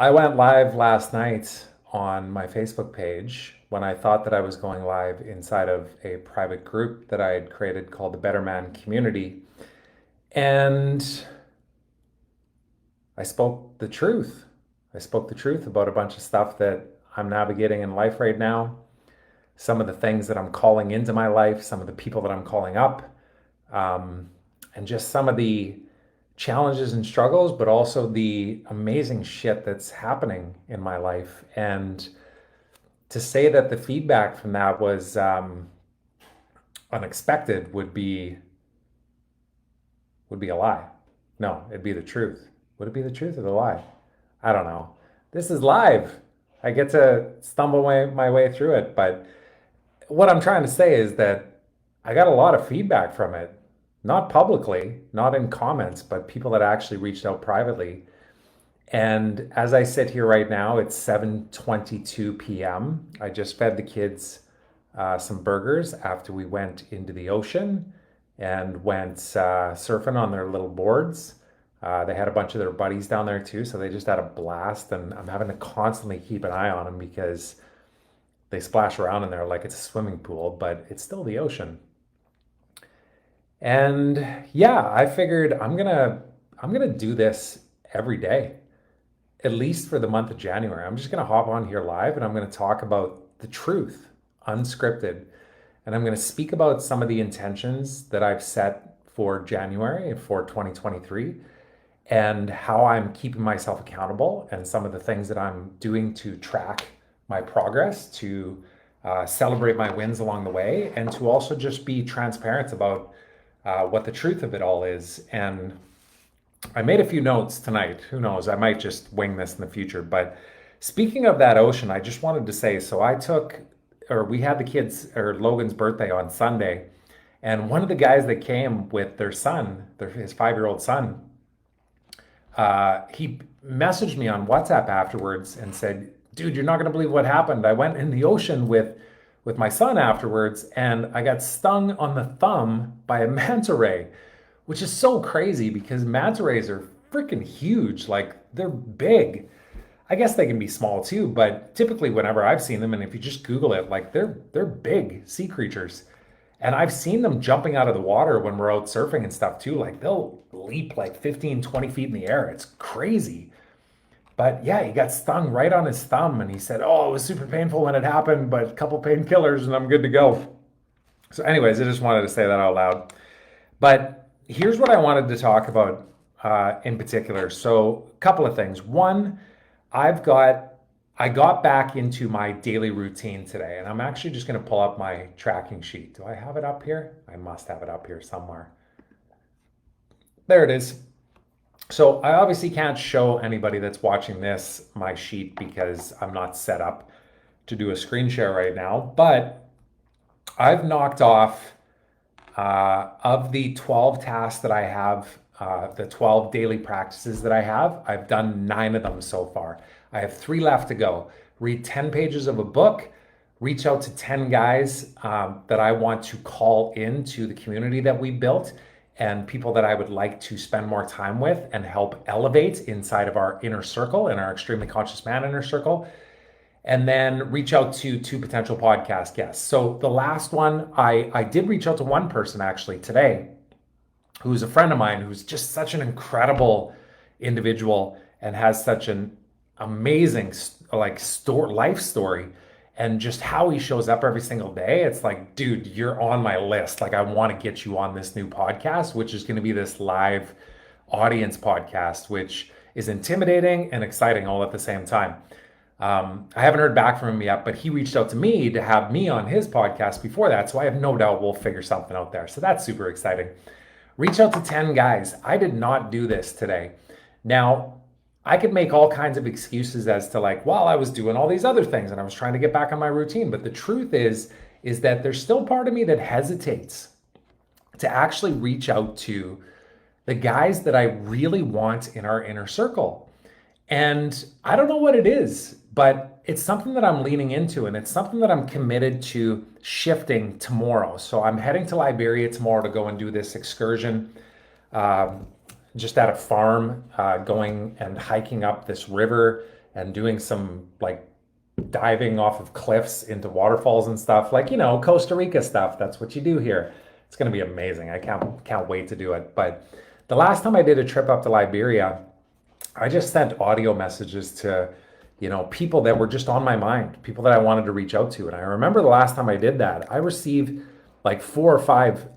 I went live last night on my Facebook page when I thought that I was going live inside of a private group that I had created called the Better Man Community. And I spoke the truth. I spoke the truth about a bunch of stuff that I'm navigating in life right now, some of the things that I'm calling into my life, some of the people that I'm calling up, um, and just some of the challenges and struggles, but also the amazing shit that's happening in my life. And to say that the feedback from that was unexpected would be a lie. No, it'd be the truth. Would it be the truth or the lie? I don't know. This is live. I get to stumble my way through it, but what I'm trying to say is that I got a lot of feedback from it, not publicly, not in comments, but people that actually reached out privately. And as I sit here right now, it's 7:22 p.m. I just fed the kids some burgers after we went into the ocean and went surfing on their little boards. They had a bunch of their buddies down there too, so they just had a blast. And I'm having to constantly keep an eye on them because they splash around in there like it's a swimming pool, but it's still the ocean. And yeah, I figured I'm gonna do this every day, at least for the month of January. I'm just gonna hop on here live and I'm gonna talk about the truth, unscripted. And I'm gonna speak about some of the intentions that I've set for January and for 2023 and how I'm keeping myself accountable and some of the things that I'm doing to track my progress, to celebrate my wins along the way, and to also just be transparent about what the truth of it all is. And I made a few notes tonight. Who knows? I might just wing this in the future. But speaking of that ocean, I just wanted to say so we had the kids, or Logan's birthday on Sunday. And one of the guys that came with their son, his 5-year-old son, he messaged me on WhatsApp afterwards and said, "Dude, you're not going to believe what happened. I went in the ocean with my son afterwards, and I got stung on the thumb by a manta ray," which is so crazy because manta rays are freaking huge. Like they're big. I guess they can be small too, but typically whenever I've seen them, and if you just Google it, like they're big sea creatures. And I've seen them jumping out of the water when we're out surfing and stuff too. Like they'll leap like 15, 20 feet in the air. It's crazy. But yeah, he got stung right on his thumb and he said, "Oh, it was super painful when it happened, but a couple painkillers and I'm good to go." So, anyways, I just wanted to say that out loud. But here's what I wanted to talk about in particular. So, a couple of things. One, I've got I got back into my daily routine today, and I'm actually just going to pull up my tracking sheet. Do I have it up here? I must have it up here somewhere. There it is. So I obviously can't show anybody that's watching this my sheet because I'm not set up to do a screen share right now, but I've knocked off of the 12 tasks that I have, the 12 daily practices that I have, I've done 9 of them so far. I have 3 left to go. Read 10 pages of a book, reach out to 10 guys that I want to call into the community that we built, and people that I would like to spend more time with and help elevate inside of our inner circle, in our extremely conscious man inner circle. And then reach out to 2 potential podcast guests. So the last one, I did reach out to one person actually today, who's a friend of mine, who's just such an incredible individual and has such an amazing life story, and just how he shows up every single day. It's like, dude, you're on my list. Like, I want to get you on this new podcast, which is going to be this live audience podcast, which is intimidating and exciting all at the same time. I haven't heard back from him yet, but he reached out to me to have me on his podcast before that. So I have no doubt we'll figure something out there. So that's super exciting. Reach out to 10 guys. I did not do this today. Now, I could make all kinds of excuses as to like, well, I was doing all these other things and I was trying to get back on my routine. But the truth is that there's still part of me that hesitates to actually reach out to the guys that I really want in our inner circle. And I don't know what it is, but it's something that I'm leaning into, and it's something that I'm committed to shifting tomorrow. So I'm heading to Liberia tomorrow to go and do this excursion, just at a farm, going and hiking up this river and doing some like diving off of cliffs into waterfalls and stuff, like, Costa Rica stuff. That's what you do here. It's going to be amazing. I can't wait to do it. But the last time I did a trip up to Liberia, I just sent audio messages to, people that were just on my mind, people that I wanted to reach out to. And I remember the last time I did that, I received like 4 or 5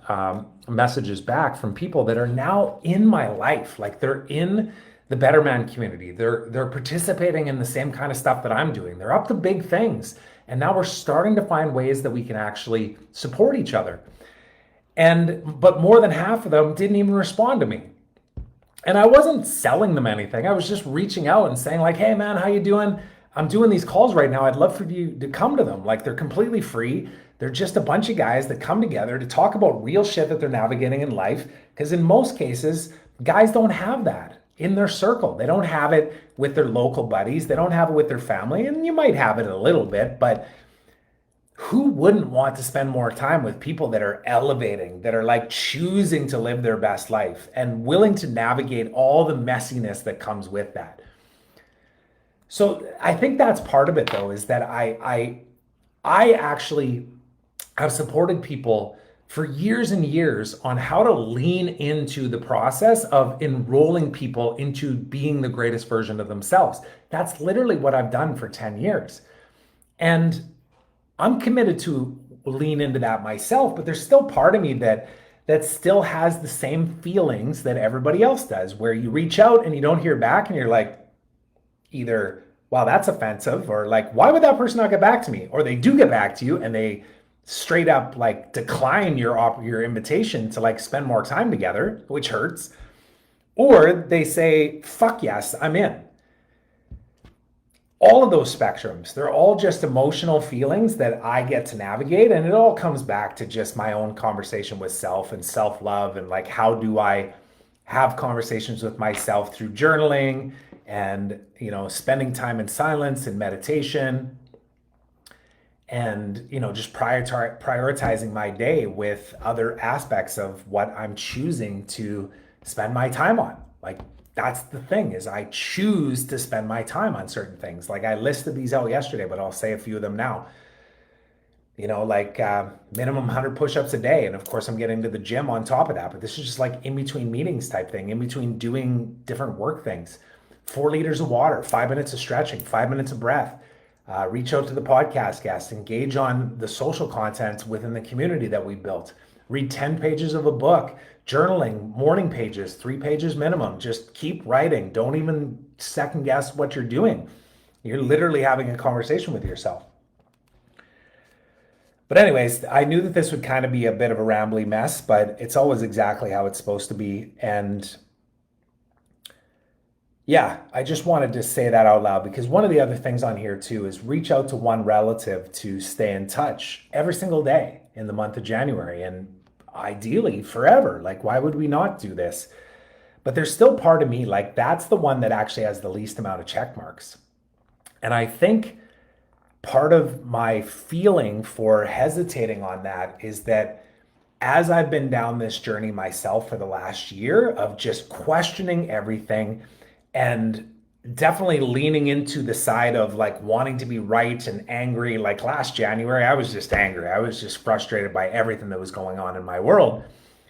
messages back from people that are now in my life. Like they're in the Better Man community. They're participating in the same kind of stuff that I'm doing. They're up to big things. And now we're starting to find ways that we can actually support each other. But more than half of them didn't even respond to me. And I wasn't selling them anything. I was just reaching out and saying like, hey man, how you doing? I'm doing these calls right now. I'd love for you to come to them. Like they're completely free. They're just a bunch of guys that come together to talk about real shit that they're navigating in life. Because in most cases, guys don't have that in their circle. They don't have it with their local buddies. They don't have it with their family. And you might have it a little bit, but who wouldn't want to spend more time with people that are elevating, that are like choosing to live their best life and willing to navigate all the messiness that comes with that? So I think that's part of it though, is that I actually have supported people for years and years on how to lean into the process of enrolling people into being the greatest version of themselves. That's literally what I've done for 10 years. And I'm committed to lean into that myself, but there's still part of me that still has the same feelings that everybody else does, where you reach out and you don't hear back and you're like, either, wow, that's offensive, or like, why would that person not get back to me? Or they do get back to you and they straight up like decline your invitation to like spend more time together, which hurts. Or they say, fuck yes, I'm in. All of those spectrums, they're all just emotional feelings that I get to navigate. And it all comes back to just my own conversation with self and self-love. And like, how do I have conversations with myself through journaling and, spending time in silence and meditation and, just prioritizing my day with other aspects of what I'm choosing to spend my time on. Like, that's the thing, is I choose to spend my time on certain things. Like I listed these out yesterday, but I'll say a few of them now. Minimum 100 push-ups a day. And of course I'm getting to the gym on top of that, but this is just like in between meetings type thing, in between doing different work things. 4 liters of water, 5 minutes of stretching, 5 minutes of breath. Reach out to the podcast guests, engage on the social content within the community that we built. Read 10 pages of a book, journaling, morning pages, 3 pages minimum. Just keep writing. Don't even second guess what you're doing. You're literally having a conversation with yourself. But anyways, I knew that this would kind of be a bit of a rambly mess, but it's always exactly how it's supposed to be. And yeah, I just wanted to say that out loud, because one of the other things on here too is reach out to one relative to stay in touch every single day in the month of January, and ideally forever. Like, why would we not do this? But there's still part of me, like, that's the one that actually has the least amount of check marks. And I think part of my feeling for hesitating on that is that as I've been down this journey myself for the last year of just questioning everything, and definitely leaning into the side of like wanting to be right and angry. Like last January, I was just angry. I was just frustrated by everything that was going on in my world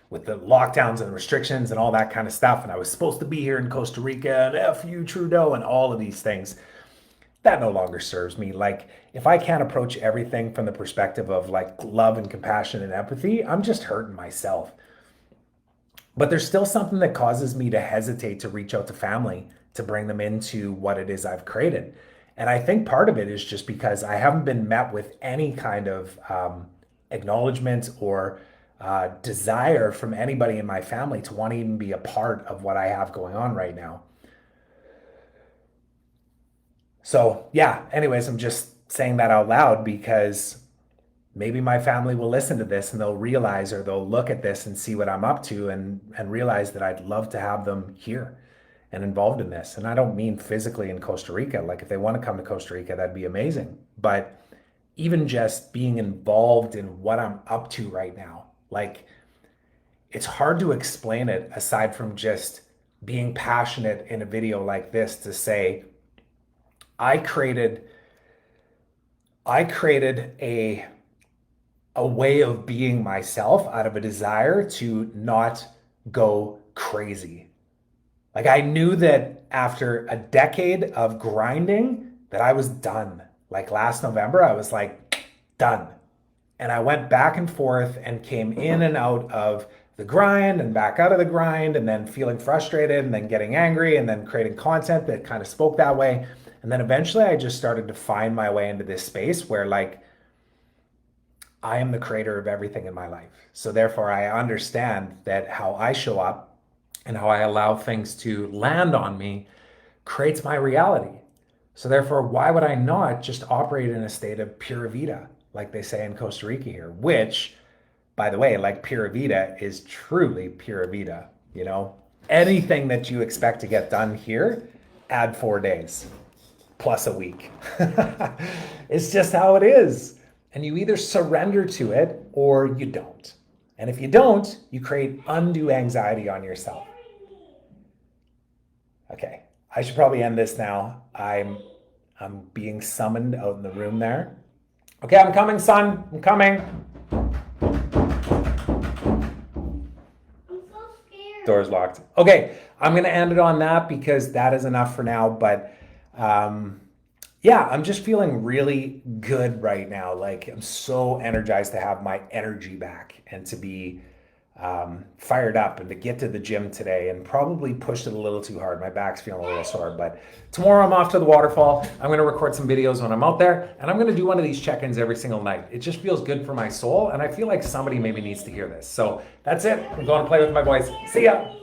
with the lockdowns and restrictions and all that kind of stuff. And I was supposed to be here in Costa Rica and F you Trudeau and all of these things. That no longer serves me. Like, if I can't approach everything from the perspective of like love and compassion and empathy, I'm just hurting myself. But there's still something that causes me to hesitate to reach out to family to bring them into what it is I've created. And I think part of it is just because I haven't been met with any kind of acknowledgement or desire from anybody in my family to want to even be a part of what I have going on right now. So yeah, anyways, I'm just saying that out loud because maybe my family will listen to this and they'll realize, or they'll look at this and see what I'm up to and realize that I'd love to have them here and involved in this. And I don't mean physically in Costa Rica. Like, if they want to come to Costa Rica, that'd be amazing. But even just being involved in what I'm up to right now, like, it's hard to explain it aside from just being passionate in a video like this to say, I created a way of being myself out of a desire to not go crazy. Like I knew that after a decade of grinding that I was done. Like last November, I was like, done. And I went back and forth and came in and out of the grind and back out of the grind and then feeling frustrated and then getting angry and then creating content that kind of spoke that way. And then eventually I just started to find my way into this space where like I am the creator of everything in my life. So therefore I understand that how I show up and how I allow things to land on me creates my reality. So therefore, why would I not just operate in a state of pura vida, like they say in Costa Rica here, which, by the way, like pura vida is truly pura vida, you know? Anything that you expect to get done here, add 4 days plus a week. It's just how it is. And you either surrender to it or you don't. And if you don't, you create undue anxiety on yourself. Okay, I should probably end this now. I'm being summoned out in the room there. Okay, I'm coming, son. I'm coming. I'm so scared. Door's locked. Okay, I'm gonna end it on that because that is enough for now. But yeah, I'm just feeling really good right now. Like I'm so energized to have my energy back and to be fired up and to get to the gym today, and probably pushed it a little too hard. My back's feeling a little sore, but tomorrow I'm off to the waterfall. I'm going to record some videos when I'm out there, and I'm going to do one of these check-ins every single night. It just feels good for my soul, and I feel like somebody maybe needs to hear this. So that's it. I'm going to play with my boys. See ya.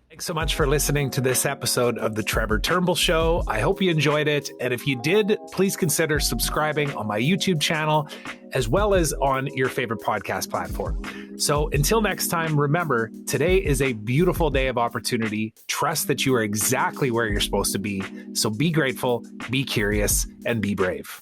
Thanks so much for listening to this episode of the Trevor Turnbull Show. I hope you enjoyed it. And if you did, please consider subscribing on my YouTube channel, as well as on your favorite podcast platform. So until next time, remember, today is a beautiful day of opportunity. Trust that you are exactly where you're supposed to be. So be grateful, be curious, and be brave.